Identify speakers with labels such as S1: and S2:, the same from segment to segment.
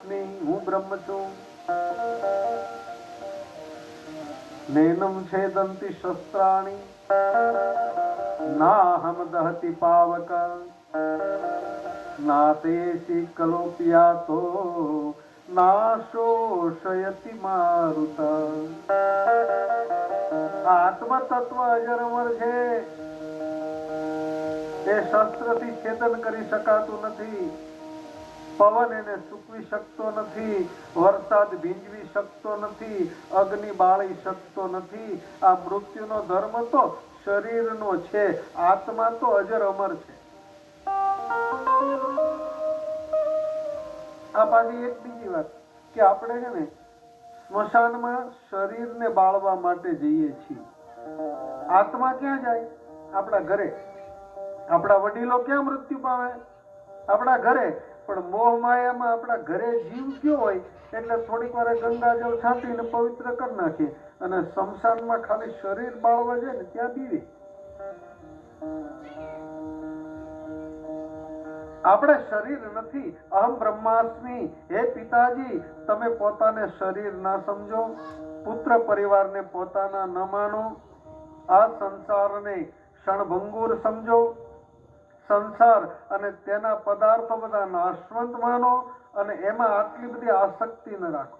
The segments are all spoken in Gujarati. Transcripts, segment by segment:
S1: બ્રહ્માસ્મિ, હું બ્રહ્મ છું. નૈનમ છેદંતિ શસ્ત્રાણી, નાહમ દહતિ પાવક, નાતેશી કલોપ્યાતો, નાશોષયતિ મારુત. આત્મા તત્વ અજર અમર છે. એ શસ્ત્રથી છેદન કરી શકાતું નથી. પવન એને સૂકવી શકતો નથી, વરસાદ ભીંજવી શકતો નથી, અગ્નિ બાળી શકતો નથી. આ મૃત્યુનો ધર્મ તો શરીરનો છે, આત્મા તો અજર અમર છે. આ પાછી એક બીજી વાત કે આપણે છે ને સ્મશાનમાં શરીરને બાળવા માટે જઈએ છીએ. આત્મા ક્યાં જાય? આપણા ઘરે. આપણા વડીલો ક્યાં મૃત્યુ પામે? આપણા ઘરે. પણ મોહ માયામાં આપણા ઘરે જીવ ગયો હોય એટલે થોડીક વાર ગંગાજળ છાંટીને પવિત્ર કરી નાખીએ, અને સ્મશાનમાં ખાલી શરીર બાળવા જાય ને ત્યાં બીવી. આપણે શરીર નથી. અહમ બ્રહ્માસ્મિ. હે પિતાજી, તમે પોતાને શરીર ના સમજો, પુત્ર પરિવારને પોતાના ન માનો, આ સંસારને ક્ષણભંગુર સમજો, સંસાર અને તેના પદાર્થો બધા નાશવંત માનો, અને એમાં આટલી બધી આસક્તિ ન રાખો.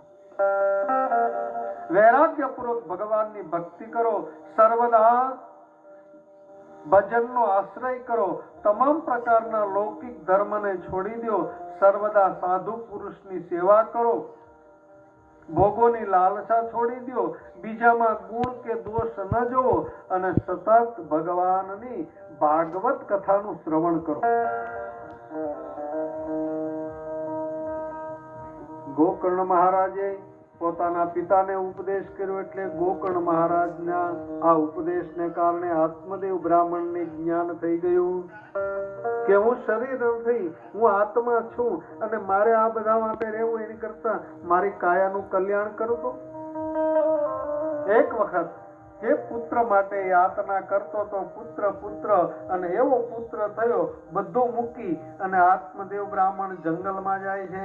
S1: વૈરાગ્યપૂર્વક ભગવાનની ભક્તિ કરો, સર્વદા ભજનનો આશ્રય કરો, તમામ પ્રકારના લૌકિક ધર્મને છોડી દો, સર્વદા સાધુ પુરુષની સેવા કરો, ભોગોની લાલસા છોડી દો, બીજામાં ગુણ કે દોષ ન જોવો, અને સતત ભગવાનની ભાગવત કથાનું શ્રવણ કરો. ગોકર્ણ મહારાજે પોતાના પિતાને ઉપદેશ કર્યો, એટલે ગોકર્ણ મહારાજના આ ઉપદેશને કારણે આત્મદેવ બ્રાહ્મણને જ્ઞાન થઈ ગયું કે હું શરીર નથી, હું આત્મા છું, અને મારે આ બધા માટે રહેવું એની કરતા મારી કાયાનું કલ્યાણ કરું. તો એક વખત જે પુત્ર માટે યાતના કરતો તો પુત્ર પુત્ર, અને એવો પુત્ર થયો, બધું મૂકી અને આત્મદેવ બ્રાહ્મણ જંગલમાં જાય છે.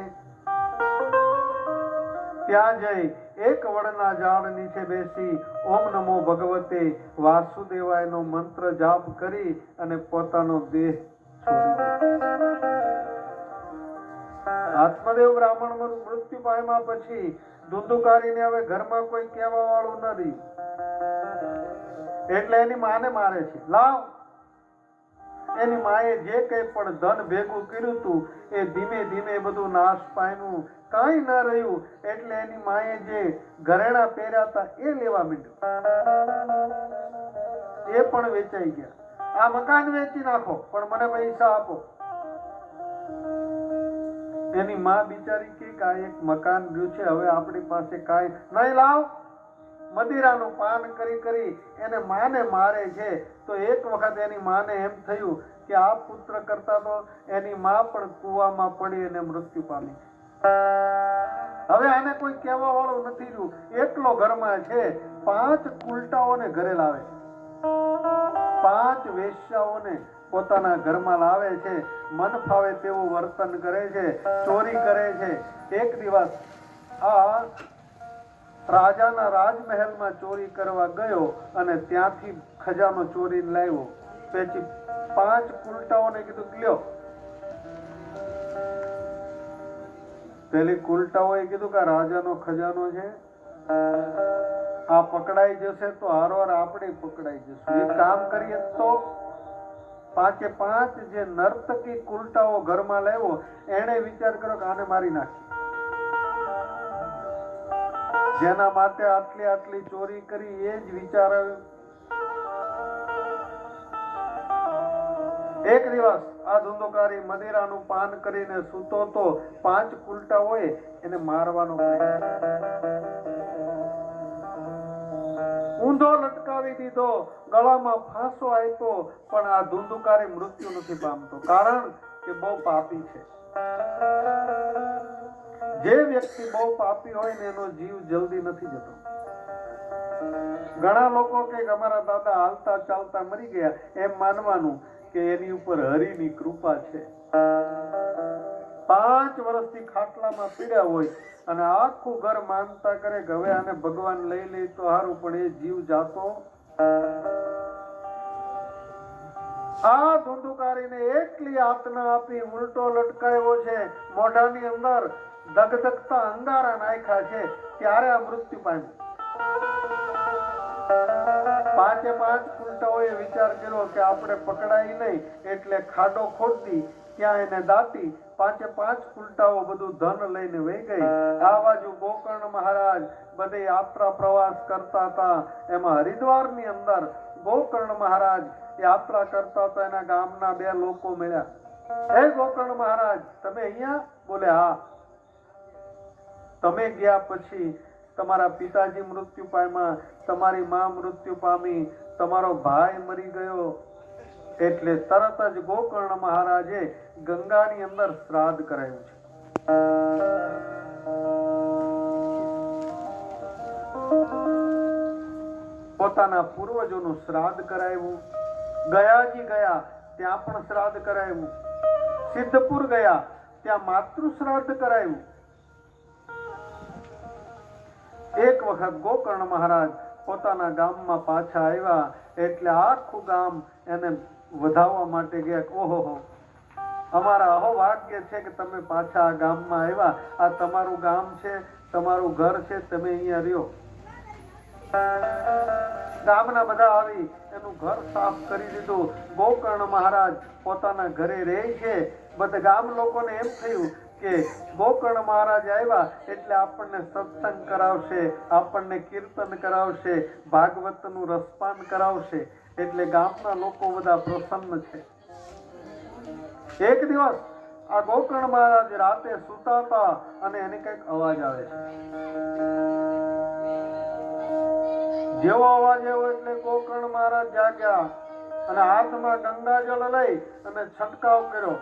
S1: ત્યાં જઈ એક વડના ઝાડ નીચે બેસી ઓમ નમો ભગવતે વાસુદેવાયનો મંત્ર જાપ કરી અને પોતાનો દેહ છોડી દીધો. આત્મદેવ બ્રાહ્મણ મૃત્યુ પામ્યા પછી ધુંધુકારીને હવે ઘરમાં કોઈ કહેવા વાળું ન રહ્યું, એટલે એની માને મારે છે. લાવ. એની માએ જે કંઈ પણ ધન ભેગું કર્યું હતું એ ધીમે ધીમે બધું નાશ પામ્યું, કાંઈ ન રહ્યું. એટલે એની માએ જે ઘરેણા પહેર્યા હતા એ લેવા માંડ્યું, એ પણ વેચાઈ ગયા. આ મકાન વેચી નાખો પણ મને પૈસા આપો. એની માં બિચારી કે આ એક મકાન રહ્યું છે, હવે આપણી પાસે કાંઈ નહીં. લાવ. મદિરાનું પાન કરી કરી એને માને મારે છે. તો એક વખત એની માને એમ થયું કે આ પુત્ર કરતા તો એની માં પણ કૂવામાં પડી અને મૃત્યુ પામી. હવે આને કોઈ કહેવા વાળું નથી રહ્યું, એકલો ઘરમાં છે. 5 કુલટાઓને ઘરે લાવે છે, 5 વેશ્યાઓને પોતાના ઘરમાં લાવે છે, મન ફાવે તેવું વર્તન કરે છે, ચોરી કરે છે. એક દિવસ આ રાજાના રાજમહેલમાં ચોરી કરવા ગયો અને ત્યાંથી ખજાનો ચોરીને લાવ્યો. પછી 5 કુલટાઓને કીધું લ્યો. પેલી કુલટાઓએ કીધું કે રાજાનો ખજાનો છે, આ પકડાઈ જશે તો હારોહાર આપણે પકડાઈ જશું. એક કામ કરીએ તો 5 જે નર્તકી કુલટાઓ ઘરમાં લાવ્યો, એને વિચાર કર્યો કે આને મારી નાખી. જેના માટે આટલી આટલી ચોરી કરી એ જ વિચાર આવ્યો. એક દિવસ આ ધુંધુકારી મદિરાનું પાન કરીને સૂતો તો 5 કુલટાઓએ એને મારવાનો ઊંધો લટકાવી દીધો, ગળામાં ફાંસો આપ્યો, પણ આ ધુંધુકારી મૃત્યુ નથી પામતો, કારણ કે બહુ પાપી છે. જે વ્યક્તિ બહુ પાપી હોય ને એનો જીવ જલ્દી નથી જતો. ઘણા લોકો કે અમારા દાદા હાલતા ચાલતા મરી ગયા, એમ માનવાનું કે એની ઉપર હરિની કૃપા છે. 5 વર્ષથી ખાટલામાં પીડ્યા હોય અને આખું ઘર માનતા કરે કે હવે આને ભગવાન લઈ લે તો સારું, પણ એ જીવ જાતો આ ધુંધુકારીને એટલી યાતના આપી, ઉલટો લટકાયો છે, મોઢાની અંદર ધગધગતા અંગારા નાખ્યા છે, ત્યારે આ મૃત્યુ પામ્યું. 5 ઉલટાઓએ વિચાર કર્યો કે આપણે પકડાય નહીં, એટલે ખાડો ખોદી ત્યાં એને દાટી 5 ઉલટાઓ બધું ધન લઈને વહી ગઈ. આ બાજુ ગોકર્ણ મહારાજ બધે યાત્રા પ્રવાસ કરતા હતા. એમાં હરિદ્વારની અંદર ગોકર્ણ મહારાજ યાત્રા કરતા હતા. એના ગામના 2 લોકો મળ્યા. હે ગોકર્ણ મહારાજ, તમે અહીંયા? બોલે હા. તમે ગયા પછી તમારા પિતાજી મૃત્યુ પામ્યા, તમારી માં મૃત્યુ પામી, તમારો ભાઈ મરી ગયો, એટલે તરત જ ગોકર્ણ મહારાજે ગંગાની અંદર શ્રાદ્ધ કરાયું છે. પોતાના પૂર્વજોનું શ્રાદ્ધ કરાવ્યું. ગયાજી ગયા ત્યાં પણ શ્રાદ્ધ કરાવ્યું. સિદ્ધપુર ગયા ત્યાં માતૃ શ્રાદ્ધ કરાવ્યું. એક વખત ગોકર્ણ મહારાજ પોતાના ગામમાં પાછા આવ્યા એટલે આખું ગામ એને વધાવવા માટે ગયા. ઓહો, અમારા અહો ભાગ્ય છે કે તમે પાછા આ ગામમાં આવ્યા. આ તમારું ગામ છે, તમારું ઘર છે, તમે અહીંયા રહ્યો. ગામના બધા આવી એનું ઘર સાફ કરી દીધું. ગોકર્ણ મહારાજ પોતાના ઘરે રહે છે. બધા ગામ લોકોને એમ થયું કે ગોકર્ણ મહારાજ આવ્યા એટલે આપણને સત્સંગ કરાવશે, આપણને કીર્તન કરાવશે, ભાગવતનું રસપાન કરાવશે, એટલે ગામના લોકો બધા પ્રસન્ન છે. એક દિવસ આ ગોકર્ણ મહારાજ રાતે સૂતા હતા અને એને કઈક અવાજ આવે છે. જેવો અવાજ આવ્યો એટલે ગોકર્ણ મહારાજ જાગ્યા અને હાથમાં ગંગાજળ લઈ અને છંટકાવ કર્યો.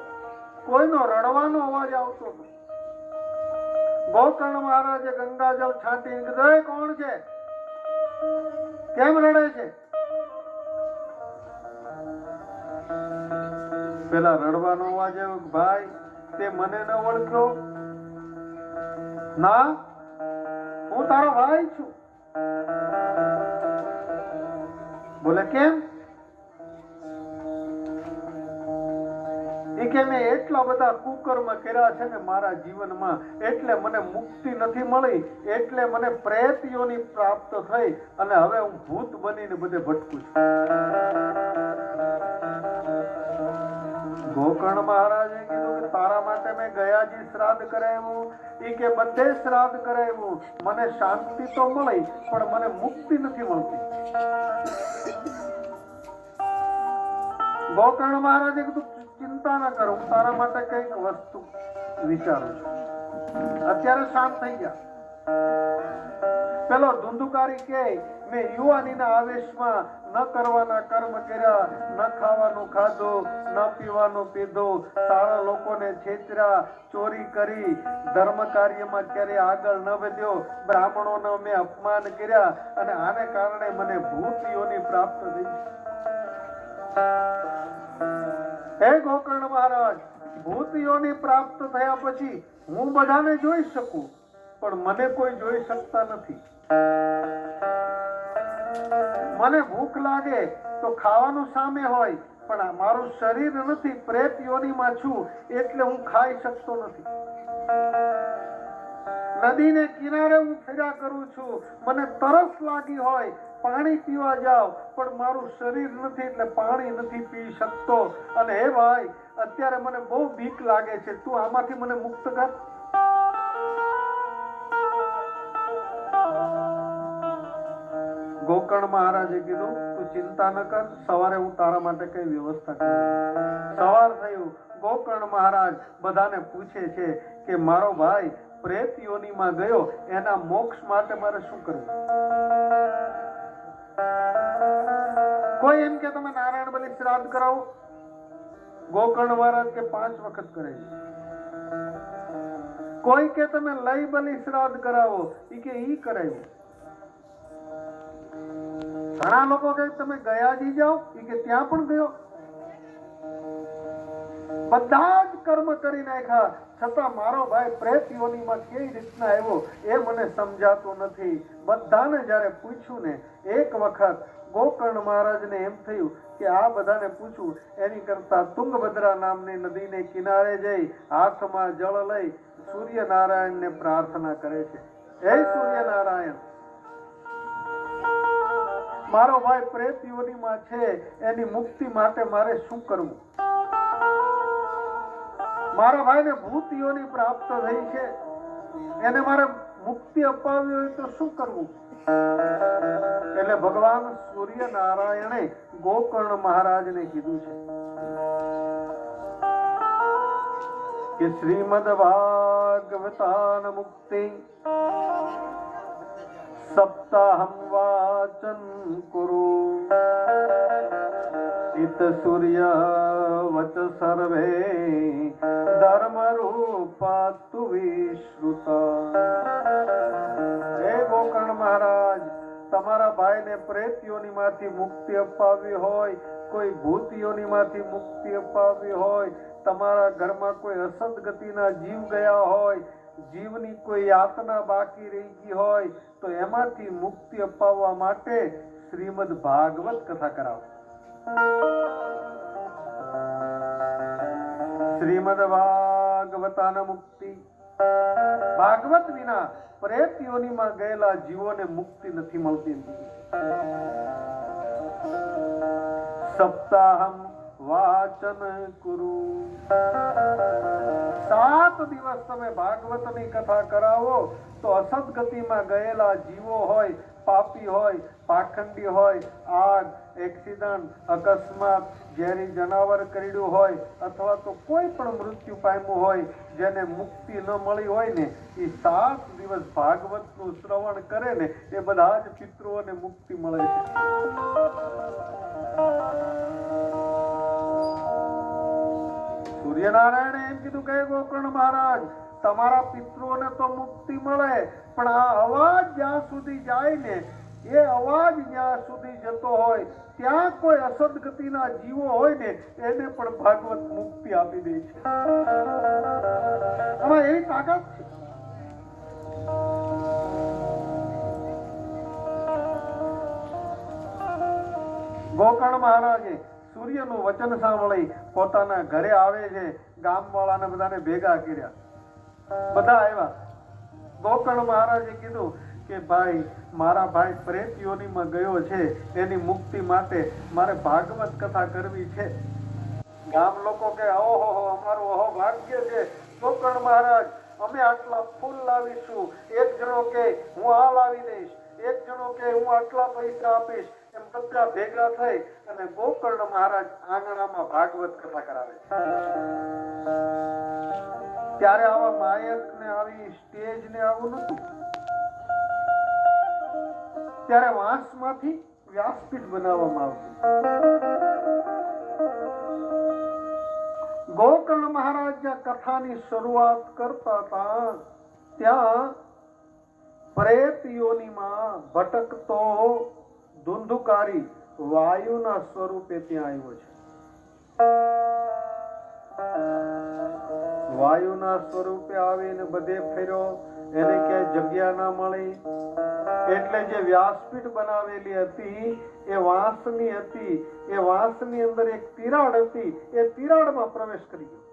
S1: કોઈનો રડવાનો અવાજ આવતો હતો. ગોકર્ણ મહારાજે ગંગાજળ છાંટી કીધું, કોણ છે? કેમ રડે છે? પેલા રડવાનો અવાજ આવ્યો. ભાઈ, તે મને ન ઓળખ્યો? ના, હું તારો ભાઈ છું. બોલે કેમ? કે મેં એટલા બધા કુકર્મ કર્યા છે ને મારા જીવનમાં, એટલે મને મુક્તિ નથી મળી, એટલે મને પ્રેત યોનિ પ્રાપ્ત થઈ અને હવે હું ભૂત બનીને બધે ભટકું છું. ગોકર્ણ મહારાજે કીધું કે તારા માટે મેં ગયાજી શ્રાદ્ધ કરાવ્યું, એ કે બધે શ્રાદ્ધ કરાવ્યું, મને શાંતિ તો મળી પણ મને મુક્તિ નથી મળતી. ગોકર્ણ મહારાજે કીધું ચિંતા ન કરો, હું તારા માટે કઈક વસ્તુ વિચારું છું. અત્યારે શાંત થઈ ગયા. પેલો ધુંધુકારી કે મેં યુવાનીના આવેશમાં ન કરવાના કર્મ કર્યા, ન ખાવાનું ખાધું, ન પીવાનું પીધું, સારા લોકોને છેતર્યા, ચોરી કરી, ધર્મ કાર્યમાં ક્યારે આગળ ન વધ્યો, બ્રાહ્મણોનો મેં અપમાન કર્યા અને આને કારણે મને ભૂત યોની પ્રાપ્ત થઈ. હે ગોકર્ણ મહારાજ, ભૂત યોની પ્રાપ્ત થયા પછી હું બધાને જોઈ શકું પણ મને કોઈ જોઈ શકતા નથી. મને ભૂખ લાગે તો ખાવાનું સામે હોય પણ મારું શરીર નથી, પ્રેત યોનીમાં છું એટલે હું ખાઈ શકતો નથી. નદીને કિનારે હું ફર્યા કરું છું, મને તરસ લાગી હોય પાણી પીવા જાવ પણ મારું શરીર નથી એટલે પાણી નથી પી શકતો. અને હે ભાઈ, અત્યારે મને બહુ બીક લાગે છે, તું આમાંથી મને મુક્ત કર. ગોકર્ણ મહારાજે કીધું તું ચિંતા ન કર, સવારે હું તારા માટે કઈ વ્યવસ્થા કરું. સવાર થયું, ગોકર્ણ મહારાજ બધાને પૂછે છે કે મારો ભાઈ પ્રેત યોનીમાં ગયો, એના મોક્ષ માટે મારે શું કરવું? કોઈ એમ કે તમે નારાયણ બલિ શ્રાદ્ધ કરાવો. ગોકર્ણ મહારાજ કે 5 વખત કરે. કોઈ કે તમે લઈ બલિ શ્રાદ્ધ કરાવો, ઈ કે ઈ કરાવ્યું. ઘણા લોકો કહે તમે ગયાજી જાઓ, ઈ કે ત્યાં પણ ગયો. બધા જ કર્મ કરી નાખ્યા, છતાં મારો ભાઈ પ્રેત યોનિમાં કેવી રીતના આવ્યો એ મને સમજાતું નથી. બધાને જ્યારે પૂછ્યું ને, એક વખત ગોકર્ણ મહારાજને એમ થયું કે આ બધાને પૂછું એની કરતા તુંગભદ્રા નામની નદીને કિનારે જઈ હાથમાં જળ લઈ સૂર્યનારાયણને પ્રાર્થના કરે છે. હે સૂર્યનારાયણ, મારો ભાઈ પ્રેત યોનિમાં છે, એની મુક્તિ માટે મારે શું કરવું? મારા ભાઈને ભૂત યોનિ પ્રાપ્ત થઈ છે, એને મારે મુક્તિ અપાવવી હોય તો શું કરવું? એટલે ભગવાન સૂર્યનારાયણે ગોકર્ણ મહારાજને કીધું છે કે શ્રીમદ ભાગવતાન મુક્તિ સપ્તાહમ વાચન કુરુ ઇત સૂર્ય વચ સર્વે ધર્મ રૂપાતુ વિશ્રુતા. હે ગોકર્ણ મહારાજ, તમારા ભાઈને પ્રેત યોનિમાંથી મુક્તિ અપાવવી હોય, કોઈ ભૂત યોનિમાંથી મુક્તિ અપાવવી હોય, તમારા ઘરમાં કોઈ અસદગતિના જીવ ગયા હોય, જીવની કોઈ યાતના બાકી રહી ગઈ હોય, તો એમાંથી મુક્તિ અપાવવા માટે શ્રીમદ ભાગવત કથા કરાવો. શ્રીમદ ભાગવતાન મુક્તિ. ભાગવત વિના પ્રેત યોનિમાં ગયેલા જીવોને મુક્તિ નથી મળતી. સપ્તાહમ વાચન કુરુ. 7 દિવસ તમે ભાગવતની કથા કરાવો તો અસદગતિમાં ગયેલા જીવો હોય, પાપી હોય, પાખંડી હોય, આગ, એક્સિડન્ટ, અકસ્માત, ઝેરી જનાવર કરડ્યું હોય, અથવા તો કોઈ પણ મૃત્યુ પામ્યું હોય, જેને મુક્તિ ન મળી હોય ને, એ 7 દિવસ ભાગવતનું શ્રવણ કરે ને, એ બધા જ પિતૃઓને મુક્તિ મળે છે. સૂર્યનારાયણે એમ કીધું કે ગોકર્ણ મહારાજ, તમારા પિતૃઓને તો મુક્તિ મળે, પણ આ અવાજ જ્યાં સુધી જાય ને, એ અવાજ જ્યાં સુધી જતો હોય ત્યાં કોઈ અસદગતિના જીવો હોય ને, એને પણ ભાગવત મુક્તિ આપી દે છે. આમાં એવી તાકાત છે. ગોકર્ણ મહારાજે સૂર્યનું વચન સાંભળી પોતાના ઘરે આવે છે. ગામવાળાને બધાને ભેગા કર્યા, બધા આવ્યા. ગોકર્ણ મહારાજે કીધું કે ભાઈ, મારા ભાઈ પ્રેત યોનિમાં ગયો છે, એની મુક્તિ માટે મારે ભાગવત કથા કરવી છે. ગામ લોકો કે ઓહો, અમારું અહો ભાગ્ય છે ગોકર્ણ મહારાજ, અમે આટલા ફૂલ લાવીશું. એક જણો કે હું આ લાવી દઈશ, એક જણો કે હું આટલા પૈસા આપીશ. એમ બધા ભેગા થઈ અને ગોકર્ણ મહારાજ આંગણામાં ભાગવત કથા કરાવે. ત્યારે આવા માયક ને આવી સ્ટેજ ને આવું નતું. ત્યારે વાંસમાંથી વ્યાસપીઠ બનાવવામાં આવતી. ગોકર્ણ મહારાજ જ્યાં કથાની શરૂઆત કરતા હતા, ત્યાં પ્રેત યોનિમાં ભટકતો ધુંધુકારી વાયુના સ્વરૂપે ત્યાં આવ્યો છે. વાયુના સ્વરૂપે આવીને બધે ફેર્યો, એને ક્યાંય જગ્યા ના મળી, એટલે જે વ્યાસપીઠ બનાવેલી હતી એ વાંસની હતી. એ વાંસની અંદર એક તિરાડ હતી, એ તિરાડમાં પ્રવેશ કરી ગયો.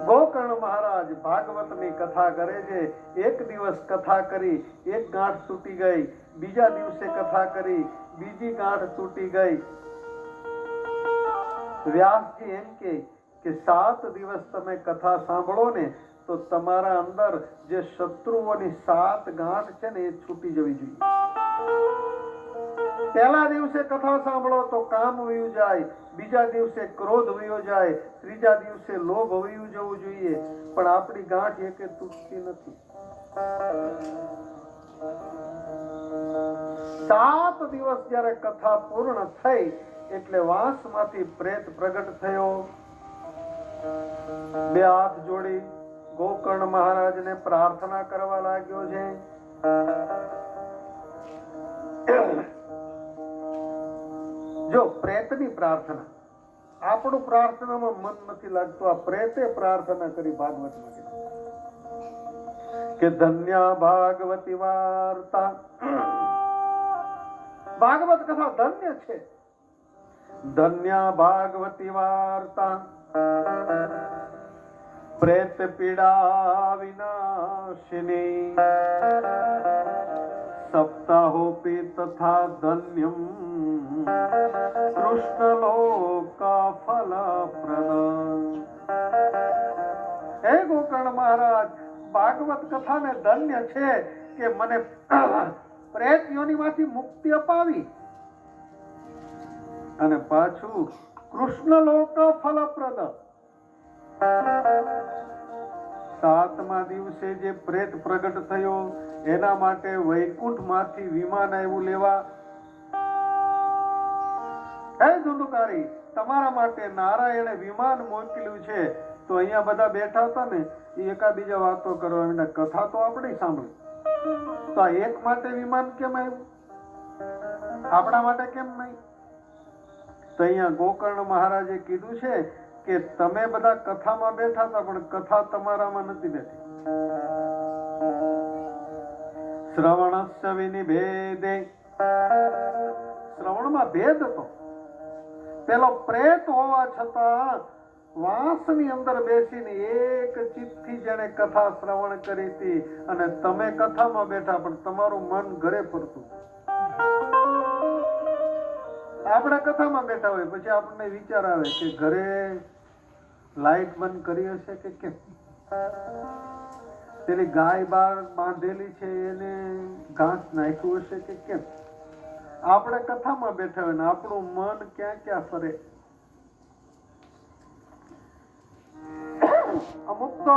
S1: ગોકર્ણ મહારાજ ભાગવતની કથા કરે છે. એક દિવસ કથા કરી, એક ગાંઠ તૂટી ગઈ. બીજા દિવસે કથા કરી, બીજી ગાંઠ તૂટી ગઈ. વ્યાસજી એમ કે 7 દિવસ તમે કથા સાંભળો ને, તો તમારા અંદર જે શત્રુઓની 7 ગાંઠ છે ને, એ છૂટી જવી જોઈએ. પહેલા દિવસે કથા સાંભળો તો કામ વયું જાય, બીજા દિવસે ક્રોધ વયો જાય, ત્રીજા દિવસે લોભ વયું જવું જોઈએ. પણ આપણી ગાંઠ એકે તૂટતી નથી. 7 દિવસ જ્યારે કથા પૂર્ણ થઈ એટલે વાંસમાંથી પ્રેત પ્રગટ થયો. 2 હાથ જોડી ગોકર્ણ મહારાજને પ્રાર્થના કરવા લાગ્યો છે. જો પ્રેતની પ્રાર્થના, આપણું પ્રાર્થનામાં મન નથી લાગતું, આ પ્રેતે પ્રાર્થના કરી ભાગવતમાં કે ધન્ય ભાગવતી વાર્તા, ભાગવત કથા ધન્ય છે. ધન્ય ભાગવતી વાર્તા પ્રેત પીડા વિનાશિની સપ્તાહોપી તથા ધન્યમ કૃષ્ણ લોકા ફલપ્રદ. હે ગોકર્ણ મહારાજ, ભાગવત કથાને ધન્ય છે કે મને પ્રેત યોનિમાંથી મુક્તિ અપાવી અને પાછું કૃષ્ણ લોક ફલપ્રદ. 7મા દિવસે જે પ્રેત પ્રગટ થયો એના માટે વૈકુંઠમાંથી વિમાન આવ્યું લેવા. હે ધુંધુકારી, તમારા માટે નારાયણે વિમાન મોકલ્યું છે. તો અહીંયા બધા બેઠા હતા ને, એ એકાબીજા વાતો કરવા માંડ્યા, કથા તો આપણે સાંભળી, તો આ એક માટે વિમાન કેમ આવ્યું, આપણા માટે કેમ નહીં? તો અહીંયા ગોકર્ણ મહારાજે કીધું છે કે તમે બધા કથામાં બેઠા હતા પણ કથા તમારામાં નથી બેઠી. શ્રવણસ્ય વિનિભેદે, શ્રવણમાં ભેદ હતો. પેલો પ્રેત હોવા છતાં વાંસની અંદર બેસીને એક ચિત્તથી જેને કથા શ્રવણ કરી હતી, અને તમે કથામાં બેઠા પણ તમારું મન ઘરે ફરતું. આપણે કથામાં બેઠા હોય પછી આપણને વિચાર આવે કે ઘરે લાઈટ બંધ કરી હશે કે કેમ, પેલી ગાય બાર બાંધેલી છે એને ઘાસ નાખ્યું હશે કે કેમ. આપણે કથામાં બેઠા હોય ને આપણું મન ક્યાં ક્યાં ફરે. અમુક તો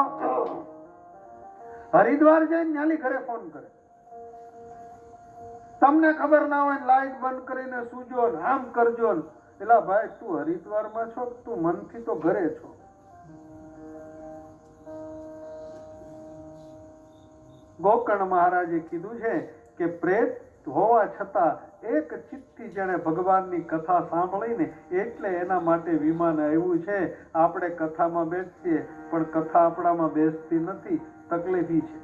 S1: હરિદ્વાર જઈને ન્યાલી ઘરે ફોન કરે, તમને ખબર ના હોય લાઈટ બંધ કરીને સુજો ને આમ કરજો ને. એલા ભાઈ, તું હરિદ્વારમાં છો, તું મનથી તો ઘરે છો. ગોકર્ણ મહારાજે કીધું છે કે પ્રેત હોવા છતાં એક ચિત્તથી જેણે ભગવાનની કથા સાંભળીને એટલે એના માટે વિમાન આવ્યું છે. આપણે કથામાં બેસીએ પણ કથા આપણામાં બેસતી નથી, તકલીફી છે.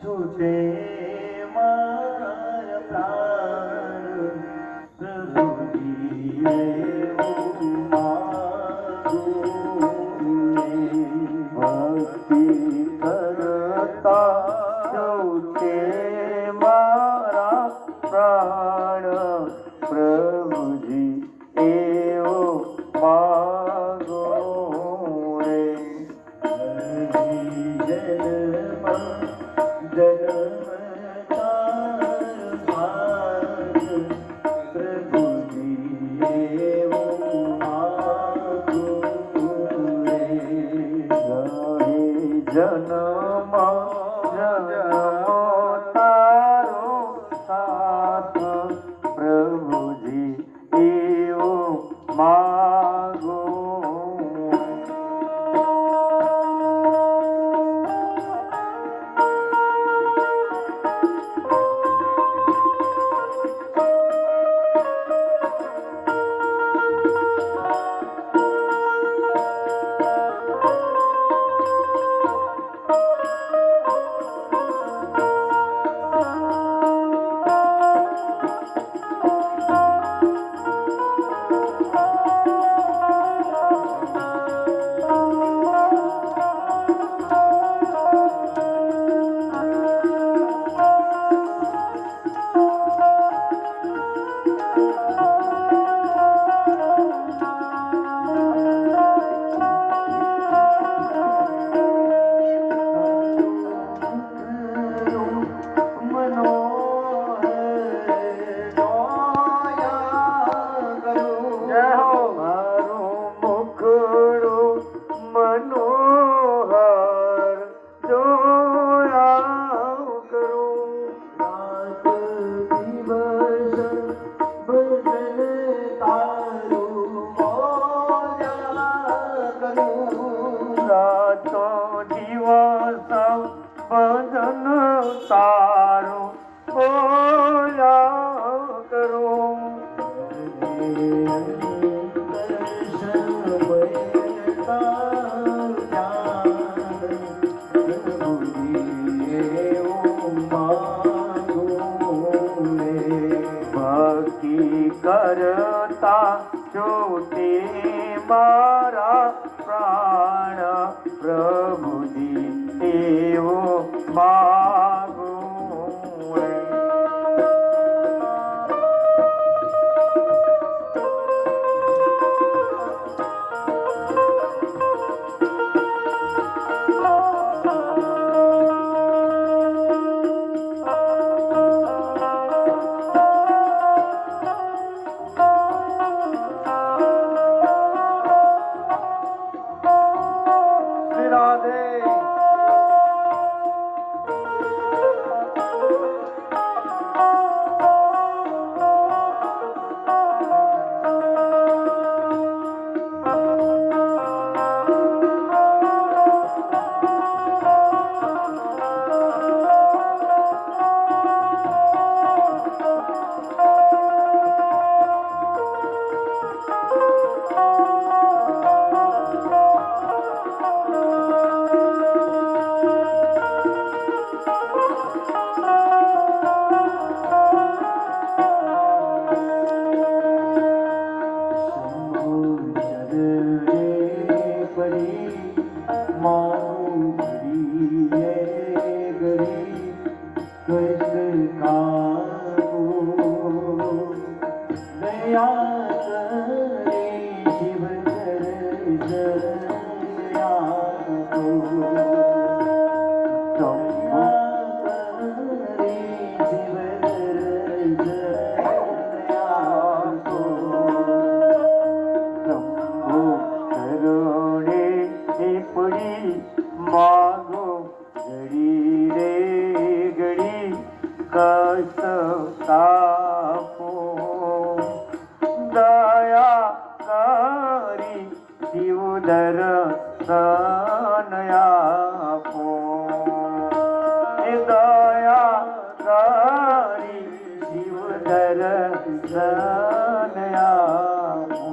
S2: छूटे मगर प्राण प्रभु जीवे भक्ति करता छूटे मारा प्राण प्रभु जी एवो मागो रे. जन्म तारो साथ प्रभु जी एवो मागो. છૂટે મારા પ્રાણ પ્રભુજી એવો માગો માગો ઘડી રે ઘડી કષ્ટ તાપો દયા કરી જીવ દર્શન આપો એ દયા કરી જીવ દર્શન આપો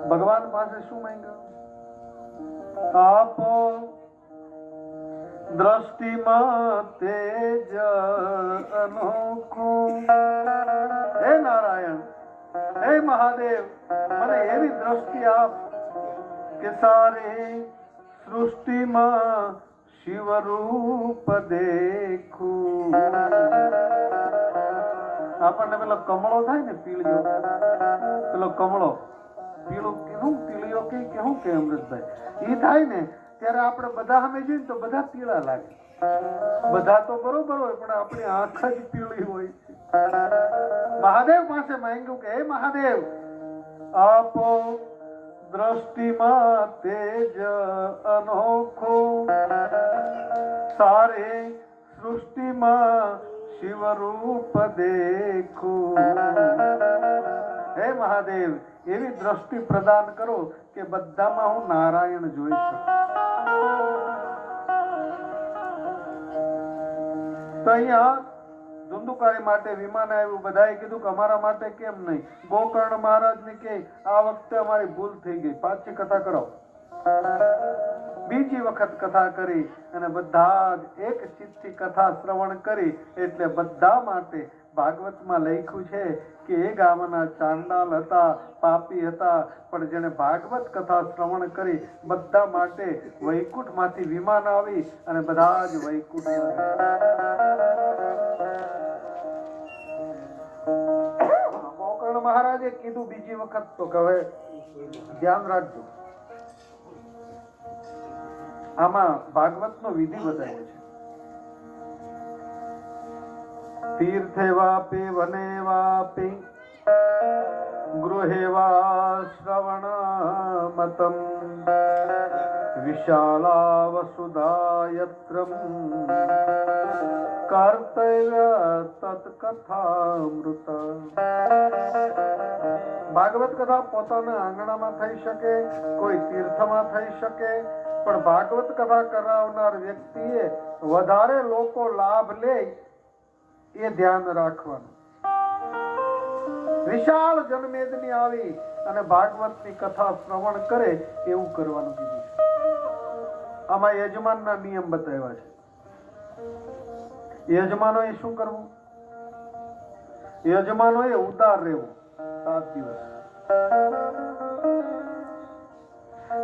S2: ભગવાન પાસે શું માંગ્યું? આપો દ્રષ્ટિમાં તેજ અનોખું. હે નારાયણ, હે મહાદેવ, મને એવી દ્રષ્ટિ આપ કે સારી સૃષ્ટિમાં શિવ રૂપ દેખું. આપણને પેલો કમળો થાય ને પીળિયો, પેલો કમળો પીળો કેવું પીળિયો કે કેવું કે અમૃતભાઈ ઈ થાય ને ત્યારે આપણે બધા સામે જોઈએ તો બધા પીળા લાગે. બધા તો બરોબર હોય પણ આપણી આંખ જ પીળી હોય છે. મહાદેવ પાસે માંગ્યું કે હે મહાદેવ, આપો દ્રષ્ટિમાં તેજ અનોખું, સારે સૃષ્ટિમાં શિવ રૂપ દેખું. હે મહાદેવ, એવી દ્રષ્ટિ પ્રદાન કરો કે બધામાં હું નારાયણ જોઈ શકું.
S1: તો અહીંયા ધુંધુકારી માટે વિમાન આવ્યું, બધાએ કીધું કે અમારા માટે કેમ નહીં. ગોકર્ણ મહારાજને કે આ વખતે અમારી ભૂલ થઈ ગઈ, પાછી કથા કરો. બીજી વખત કથા કરી અને બધા જ એક ચિત્તથી કથા શ્રવણ કરી. એટલે બધા માટે ભાગવતમાં લખ્યું છે કે એ ગામના ચાંડાલ હતા, પાપી હતા, પણ જેને ભાગવત કથા શ્રવણ કરી બધા માટે વૈકુંઠમાંથી વિમાન આવી અને બધા જ ગોકર્ણ મહારાજે કીધું બીજી વખત તો કે હવે ધ્યાન રાખજો. આમાં ભાગવતનો વિધિ બતાવ્યો છે. તીર્થે વાપી વને વાપી ગૃહે વા શ્રવણમતમ વિશાલા વસુધાયત્રમ કર્તવ્ય તત્કથામૃત. ભાગવત કથા પોતાના આંગણામાં થઈ શકે, કોઈ તીર્થમાં થઈ શકે, પણ ભાગવત કથા કરાવનાર વ્યક્તિએ વધારે લોકો લાભ લે એ ધ્યાન રાખવાનું. વિશાળ જનમેદની આવી અને ભાગવતની કથા શ્રવણ કરે એવું કરવાનું કીધું છે. આમાં યજમાનના નિયમ બતાવ્યા છે. યજમાનોએ શું કરવું? યજમાનોએ ઉદાર રહેવું 7 દિવસ.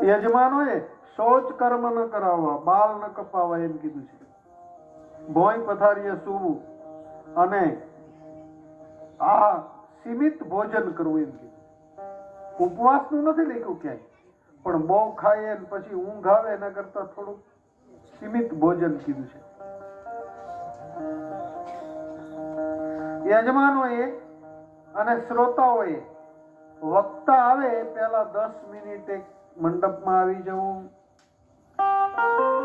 S1: યજમાનોએ શૌચ કર્મ ન કરાવવા, બાલ ન કપાવવા એમ કીધું છે. ભોંય પથારીએ સૂવું અને આ સીમિત ભોજન કરવું એમ કીધું. ઉપવાસનું નથી લખ્યું ક્યાંય, પણ બહુ ખાઈએ ને પછી ઊંઘ આવે એના કરતા થોડું સીમિત ભોજન કીધું છે. યજમાનોએ અને શ્રોતાઓએ વક્તા આવે પહેલા 10 મિનિટે મંડપમાં આવી જવું.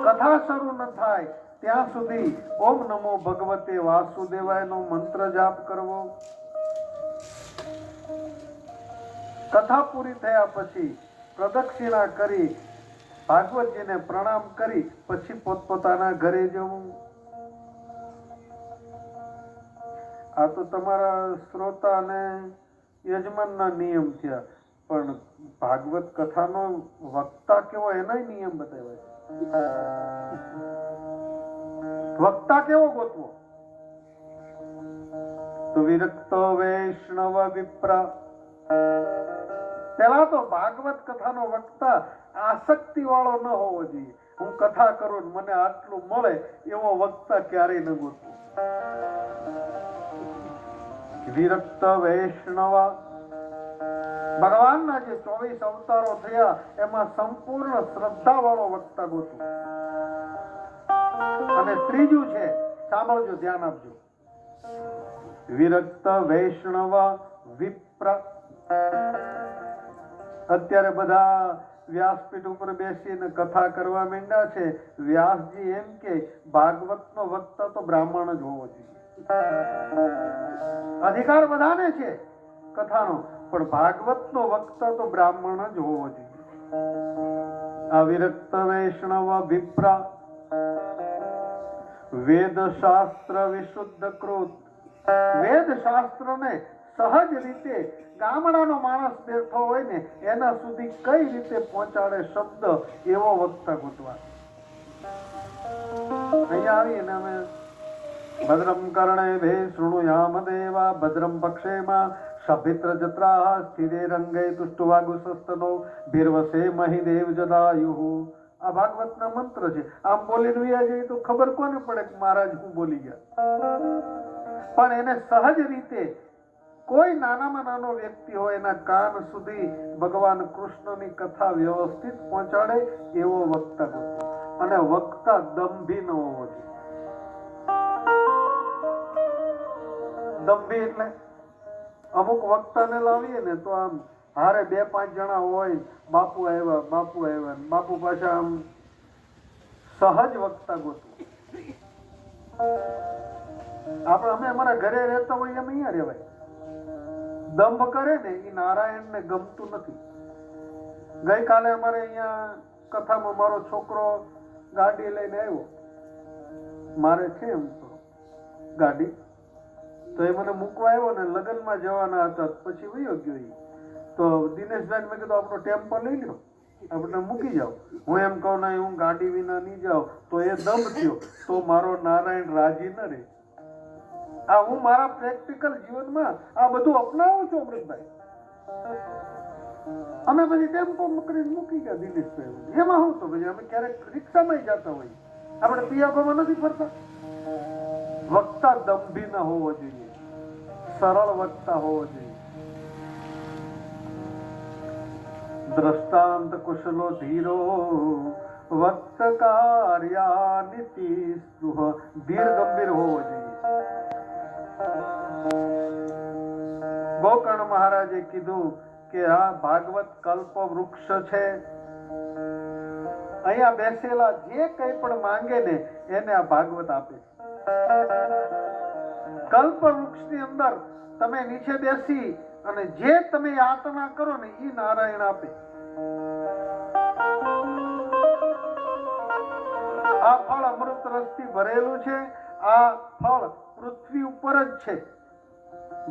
S1: કથા શરૂ ન થાય ત્યાં સુધી ઓમ નમો ભગવતે વાસુદેવાયનો મંત્ર જાપ કરવો. કથા પૂરી થયા પછી પ્રદક્ષિણા કરી ભાગવતજીને પ્રણામ કરી પછી પોતપોતાના ઘરે જવું. આ તો તમારા શ્રોતા અને યજમાનના નિયમ થયા, પણ ભાગવત કથાનો વક્તા કેવો એના નિયમ બતાવ્યા છે. વક્તા કેવો ગોતવો? તો વિરક્ત વૈષ્ણવ વિપ્ર. પેલા તો ભાગવત કથાનો વક્તા આસક્તિ વાળો ન હોવો જોઈએ. હું કથા કરું મને આટલું મળે એવો વક્તા ક્યારેય ન ગોતવો. વિરક્ત વૈષ્ણવ. ભગવાનના જે 24 અવતારો થયા એમાં સંપૂર્ણ શ્રદ્ધા વાળો વક્તા ગોતો. અને ત્રીજું છે, સાંભળજો, ધ્યાન આપજો, વિરક્ત વૈષ્ણવ વિપ્ર. અત્યારે બધા વ્યાસપીઠ ઉપર બેસીને કથા કરવા માંડ્યા છે. વ્યાસજી એમ કે ભાગવતનો વક્તા તો બ્રાહ્મણ જ હોવો જોઈએ. અધિકાર બધાને છે કથાનો, પણ ભાગવતનો વક્તા તો બ્રાહ્મણ જ હોવો જોઈએ. અવિરક્ત વૈષ્ણવ વિપ્ર વેદ શાસ્ત્ર વિશુદ્ધ કૃત. વેદ શાસ્ત્રને સહજ રીતે ગામડાનો માણસ બેઠો હોય ને એના સુધી કઈ રીતે પહોંચાડે શબ્દ એવો વક્તા ગોતવા. અહીંયા આવીને અમે ભદ્રમ કર્ણેભે શૃણુયામ દેવા ભદ્રમ પક્ષેમાં સભિત્ર જત્રાહ સ્થિરે રંગે તુષ્ટવાગુસસ્તનો ભીર્વસે મહિદેવ જદાયુઃ. આ ભાગવતના મંત્ર છે. આમ બોલીને વ્યા જઈએ તો ખબર કોને પડે કે મહારાજ હું બોલી ગયા. પણ એને સહજ રીતે કોઈ નાનામાં નાનો વ્યક્તિ હોય એના કાન સુધી ભગવાન કૃષ્ણની કથા વ્યવસ્થિત પહોંચાડે એવો વક્તા ગોતો. અને વક્તા દંભી ન હોવો જોઈએ. દંભી એટલે અમુક વક્તાને લાવીએ ને તો આમ હારે 2-5 જણા હોય, બાપુ આવ્યા, બાપુ આવ્યા, બાપુ પાછા આમ સહજ વક્તા ગોતવું. આપણે અમે અમારા ઘરે રહેતા હોય એમ અહીંયા રહેવાય. દંભ કરે ને એ નારાયણને ગમતું નથી. ગઈકાલે અમારે અહીંયા કથામાં મારો છોકરો ગાડી લઈને આવ્યો. મારે છે એમ તો ગાડી. તો એ મને મૂકવા આવ્યો ને, લગ્નમાં જવાના હતા, પછી વયો ગયો ઈ. તો દિનેશભાઈ મેં કીધું આપણો ટેમ્પો લઈ લ્યો, આપણે મૂકી જાઓ. હું એમ કહું નહીં, હું ગાડી વિના નહીં જાઉં, તો એ દમ થયો. તો મારો નારાયણ રાજી ન રહે. આ હું મારા પ્રેક્ટિકલ જીવનમાં આ બધું અપનાવું છું અમૃતભાઈ. અમે પછી ટેમ્પો કરીને મૂકી ગયા દિનેશભાઈ. એમાં હું તો પછી અમે ક્યારેક રિક્ષામાં જતા હોઈએ, આપણે પિયાગોમાં નથી ફરતા. વક્તા દંભી ન હોવો જોઈએ, સરળ વક્તા હોવો જોઈએ. દ્રષ્ટાંત કુશલો ધીરો વક્ત કાર્યાનિતિ સ્પૃહ, ધીર ગંભીર હોવો જોઈએ. ગોકર્ણ મહારાજે કીધું કે આ ભાગવત કલ્પ વૃક્ષ છે. અહીંયા બેસેલા જે કંઈ પણ માંગે ને એને આ ભાગવત આપે. કલ્પ વૃક્ષની અંદર તમે નીચે બેસી અને જે તમે યાતના કરો ને એ નારાયણ આપે. આ ફળ અમૃત રસથી ભરેલું છે. આ ફળ પૃથ્વી ઉપર જ છે.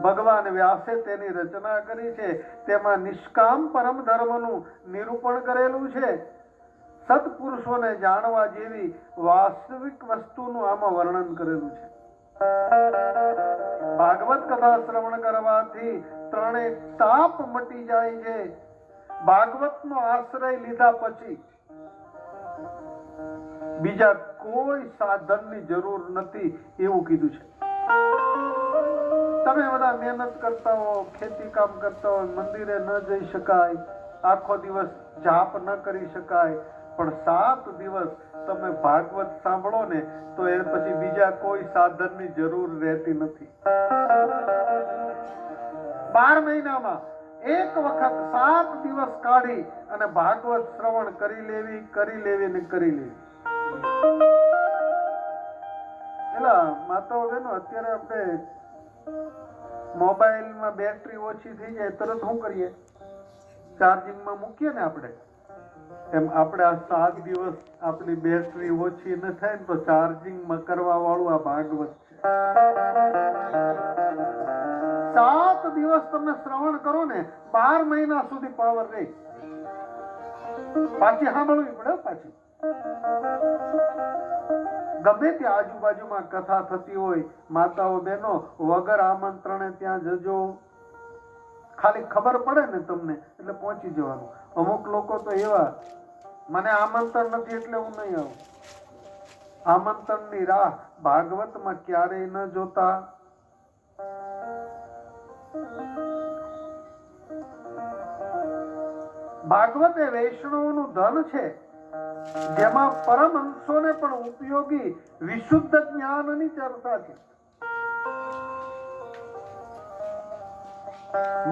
S1: ભગવાન વ્યાસે તેની રચના કરી છે. તેમાં નિષ્કામ પરમ ધર્મનું નિરૂપણ કરેલું છે. સત્પુરુષોને જાણવા જેવી વાસ્તવિક વસ્તુનું આમાં વર્ણન કરેલું છે. ભાગવત કથા શ્રવણ કરવાથી ત્રણેય તાપ મટી જાય છે. ભાગવતનો આશ્રય લીધા પછી બીજા કોઈ સાધનની જરૂર નથી એવું કીધું છે. તમે બધા મહેનત કરતા હો, ખેતી કામ કરતા હો, મંદિરે ન જઈ શકાય, આખો દિવસ જાપ ન કરી શકાય, પણ 7 દિવસ તમે ભાગવત સાંભળો ને તો એ પછી બીજા કોઈ સાધનની જરૂર રહેતી નથી. 12 મહિનામાં એક વખત 7 દિવસ કાઢી અને ભાગવત શ્રવણ કરી લેવી ને કરી લેવી. એલા માતાઓ બહેનો, અત્યારે આપણે મોબાઈલમાં બેટરી ઓછી થઈ જાય તરત શું કરીએ? ચાર્જિંગમાં મૂકીએ ને આપણે. એમ આપણે આ 7 દિવસ આપણી બેટરી ઓછી ન થાય ને તો ચાર્જિંગમાં કરવા વાળું આ ભાગવત છે. 7 દિવસ તમે શ્રવણ કરો ને, 12 મહિના સુધી પાવર રહે. પાછી સાંભળવી પડે. પાછી ગમે ત્યાં આજુબાજુમાં કથા થતી હોય, માતાઓ બહેનો વગર આમંત્રણે ત્યાં જજો. ખાલી ખબર પડે ને તમને એટલે પહોંચી જવાનું. અમુક લોકો તો એવા, મને આમંત્રણ નથી એટલે હું નહીં આવું. આમંત્રણની રાહ ભાગવતમાં ક્યારેય ન જોતા. ભાગવત એ વૈષ્ણવનું ધન છે, જેમાં પરમહંસોને પણ ઉપયોગી વિશુદ્ધ જ્ઞાનની ચર્ચા છે.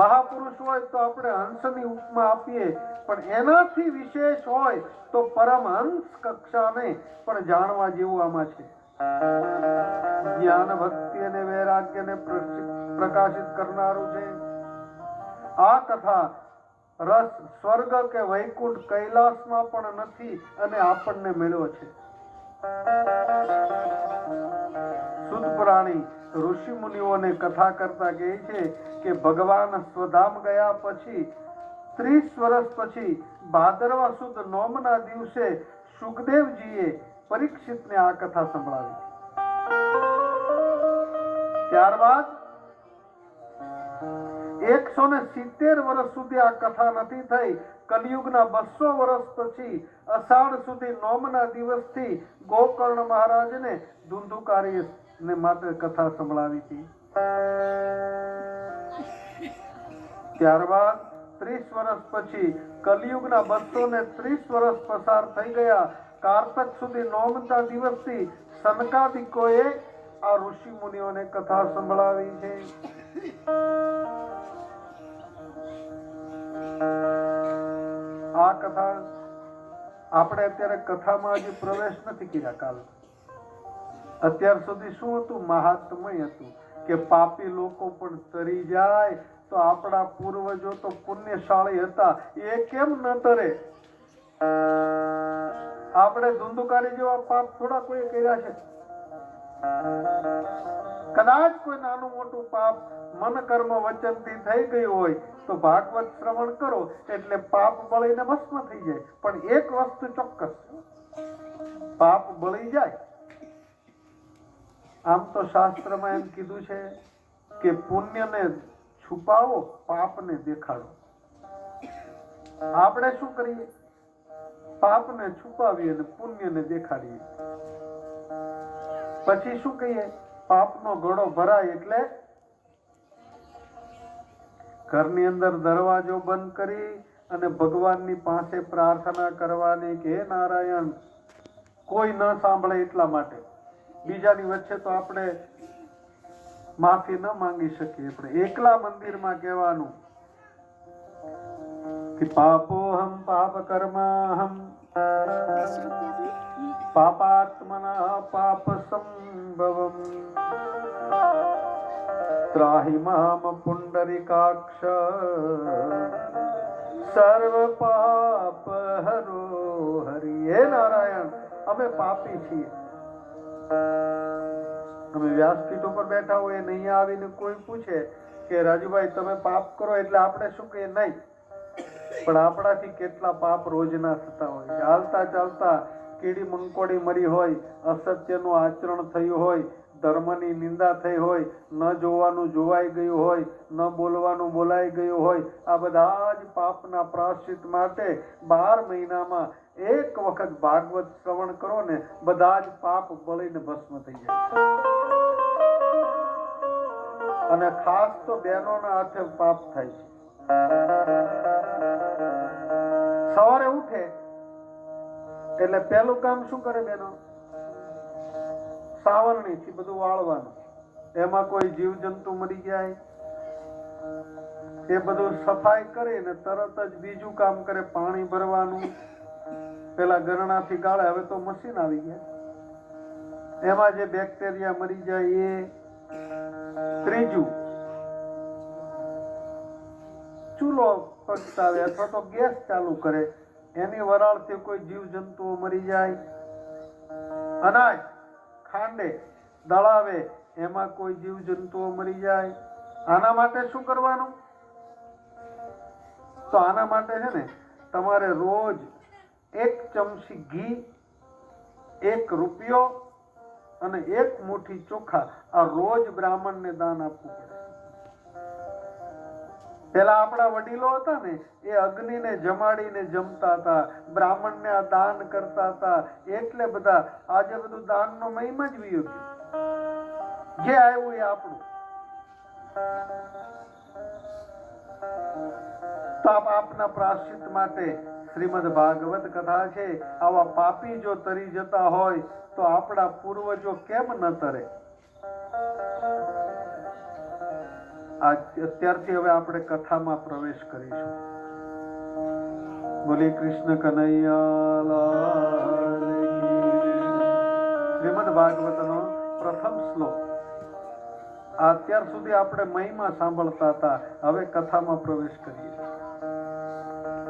S1: મહાપુરુષ હોય તો આપણે હંસની ઉપમા આપીએ, પણ એનાથી વિશેષ હોય તો પરમહંસ કક્ષાને પણ જાણવા જેવું આમાં છે. જ્ઞાન, ભક્તિ અને વૈરાગ્યને પ્રકાશિત કરનારું છે. આ કથા રસ સ્વર્ગ કે વૈકુંઠ કૈલાસમાં પણ નથી અને આપણને મળ્યો છે. શુદ્ધ પુરાણી ઋષિ મુનિઓને કથા કરતા કહે છે કે ભગવાન સ્વધામ ગયા પછી 30 વર્ષ પછી ભાદરવા સુદ નોમના દિવસે સુખદેવજીએ પરીક્ષિતને આ કથા સંભળાવી. ત્યારબાદ 170 વર્ષ સુધી આ કથા નથી થઈ. કલિયુગના 200 વર્ષ પછી અષાઢ સુધી નોમના દિવસથી ગોકર્ણ મહારાજને ધુંધુકારીને માટે કથા સંભળાવી હતી. ત્યારબાદ 30 વર્ષ પછી કલિયુગના 230 વર્ષ પસાર થઈ ગયા. કારતક સુધી નોમના દિવસથી સનકાદિકોએ આ ઋષિ મુનિઓને કથા સંભળાવી છે. આ કથા આપણે અત્યારે કથામાં હજી પ્રવેશ નથી કર્યા. કાલ અત્યાર સુધી શું હતું? મહાત્મય હતું કે પાપી લોકો પણ તરી જાય તો આપણા પૂર્વજો તો પુણ્યશાળી હતા, એ કેમ ન તરે? આપણે ધુંધુકારી જેવા પાપ થોડા કોઈ કર્યા છે? કદાચ કોઈ નાનું મોટું પાપ મન કર્મ વચનથી થઈ ગયું હોય તો ભાગવત શ્રવણ કરો એટલે પાપ બળીને ભસ્મ થઈ જાય. પણ એક વસ્તુ ચોક્કસ, પાપ બળી જાય. આમ તો શાસ્ત્રમાં એમ કીધું છે કે પુણ્યને છુપાવો, પાપને દેખાડો. આપણે શું કરીએ? પાપને છુપાવીએ અને પુણ્યને દેખાડીએ. પછી શું કહીએ? પાપનો ઘડો ભરાય એટલે ઘરની અંદર દરવાજો બંધ કરી અને ભગવાનની પાસે પ્રાર્થના કરવાની કે હે નારાયણ, કોઈ ન સાંભળે એટલા માટે. બીજાની વચ્ચે તો આપણે માફી ન માંગી શકીએ, પણ એકલા મંદિરમાં કહેવાનું કે પાપોહમ પાપ કર્માહમ પાપાત્મના પાપ સંભવમ ત્રાહિ મામ પુંડરીકાક્ષ સર્વ પાપ હરો હરિ. હે નારાયણ, અમે પાપી છીએ. અમે વ્યાસપીઠ ઉપર બેઠા હોય અને અહીંયા આવીને કોઈ પૂછે કે રાજુભાઈ તમે પાપ કરો, એટલે આપણે શું કહીએ? નહીં. પણ આપણાથી કેટલા પાપ રોજના થતા હોય. ચાલતા ચાલતા કીડી મંકોડી મરી હોય, અસત્યનું આચરણ થયું હોય, ધર્મની નિંદા થઈ હોય, ન જોવાનું જોવાઈ ગયું હોય, ન બોલવાનું બોલાઈ ગયું હોય, આ બધા જ પાપના પ્રાયશ્ચિત માટે 12 મહિનામાં એક વખત ભાગવત શ્રવણ કરો ને, બધા જ પાપ બળીને ભસ્મ થઈ જાય. અને ખાસ તો બહેનોના હાથે પાપ થાય છે. સવારે ઉઠે એટલે પહેલું કામ શું કરે બહેનો? સાવરણીથી બધું વાળવાનું. એમાં કોઈ જીવ જંતુ મરી જાય એ બધું સફાઈ કરીને તરત જ બીજું કામ કરે, પાણી ભરવાનું. પેલા ગરણાથી ગાળે, હવે તો મશીન આવી ગયા, એમાં જે બેક્ટેરિયા મરી જાય એ. ત્રીજું, ચૂલો પ્રગટાવે અથવા તો ગેસ ચાલુ કરે, એની વરાળથી કોઈ જીવ જંતુઓ મરી જાય. અનાજ ખાંડે દળાવે, એમાં કોઈ જીવ જંતુઓ મરી જાય. આના માટે શું કરવાનું? તો આના માટે છે ને, તમારે રોજ 1 ચમચી ઘી, 1 રૂપિયો અને 1 મુઠ્ઠી ચોખા આ રોજ બ્રાહ્મણને દાન આપવું પડે. પેલા આપણા વડીલો હતા ને, એ અગ્નિને જમાડીને જમતા હતા, બ્રાહ્મણને આ દાન કરતા હતા. એટલે બધા આજે બધું દાનનો મહિમા જ વયો ગયો. જે આવ્યું એ આપણું. તો આ પાપના પ્રાયશ્ચિત માટે શ્રીમદ ભાગવત કથા છે. આવા પાપી જો તરી જતા હોય તો આપણા પૂર્વજો કેમ ન તરે? અત્યારથી હવે આપણે કથામાં પ્રવેશ કરીશું. બોલી કૃષ્ણ કનૈયા લાલ કી. શ્રીમદ ભાગવતનો પ્રથમ શ્લોક. અત્યાર સુધી આપણે મહિમા સાંભળતા હતા, હવે કથામાં પ્રવેશ કરીએ.